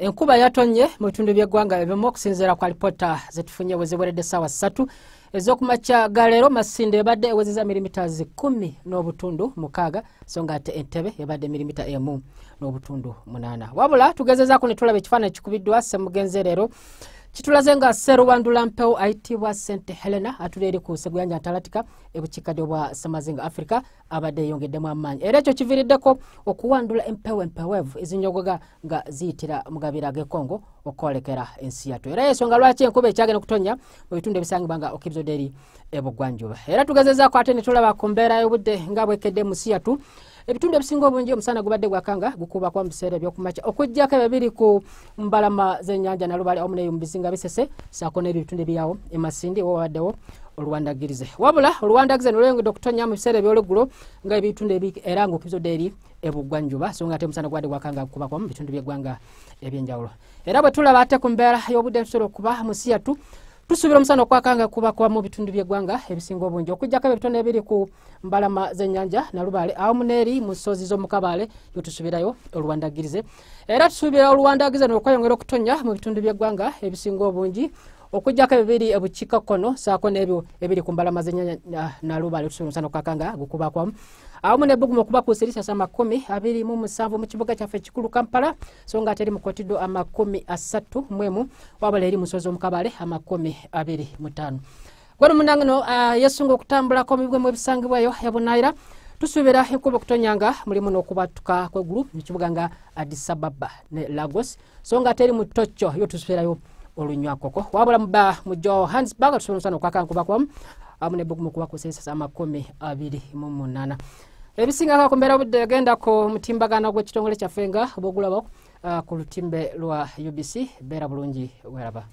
Enkuba yatonye mu bitundu by'eggwanga ebimu okusinziira kwa alipoota zetufunye weziweredde ssaawa 3 ez'okumakya galeero Masinde ebadde ewezezza milimita 10.6 so nga ate Entebbe ebadde milimita 1.8. Wabula tugezezaako ne tulaba ekifaananyi kikubiddwa Ssemugenzi leero kitulaze nga Sserubandula Mpewo ayitibwa St Helena atula eri ku Seguyanja Antalatika ebukiikaddyo bwa Ssemazinga Africa abadde yongeddemu amaanyi era ekyo kiviriddeko okuwandula empeweevu ezinyogoga nga ziyitira mu gabira g'e Congo okwolekera ensi yattu era ensonga lwaki enkuba ekyagenda okutonya mu bitundu ebisangibwa nga okibizodde eri ebugwanjuba era tugezezaako ate ne tulaba ku mbeera y'obudde nga bwekedde mu nsi yattu ebitundu ebisinga obungi omusana gubadde gwakanga gukuba kwa mu biseera by'okumakya okuggyako ebibiri ku mbalama z'ennyanja Nalubale awamu n'eyo mu bizinga Bisese saako n'ebyo ebitundu ebiryawo e Masindi wabaddewo oluwandagirize wabula oluwandagirize nolweyongedde okutonya mu biseera eby'oluggulo nga ebitundu era nga okibizodde eri ebugwanjuba so nga ate omusana gubadde gwakanga gukuba kwa mu bitundu by'eggwanga eby'enjawulo era bwe tulaba ate ku mbeera y'obudde tusobola okuba mu nsi yattu tusubira omusana okwakanga kuba kwa mu bitundu by'eggwanga ebisinga obungi okuggyako ebitonde ebiri ku mbalama z'ennyanja Nalubale awamu n'eri mu nsozi z'omukabaale yotusubirayo oluwandagirize era tusubira oluwandagirize n'okweyongera okutonya mu bitundu by'eggwanga ebisinga obungi okuggyako ebibiri ebukiikakkono saako n'ebyo ebiri ku mbalama z'ennyanja Nalubale tusubira omusana okwakanga gukuba kwamu awamu n'ebbugumu okuba ku Sirisasa 27 mu kibuga kyaffe ekikulu Kampala so nga ate eri mu Kotido 31 wabula eri mu nsozi z'omukabaale 25. Gwano munangano yesunga okutambulako mu bigwemu ebisangibwayo yabunaayira tusubira enkuba okutonyanga mulimu n'okubatuka kw'eggulu mu kibuga nga Addis Ababa ne Lagos so nga ate eri mu Tokyo yo tusubirayo olunywakoko wabula mu Johannesburg tusubira omusana okwakanga kuba kwamu awamu n'ebbugumu okuba ku Sirisasa 28. Ebisinga ku mbeera budde agenda ku mutimbagano gw'ekitongole kyaffe nga bw'ogulaba ku lutimbe lwa UBC beera bulungi weraba.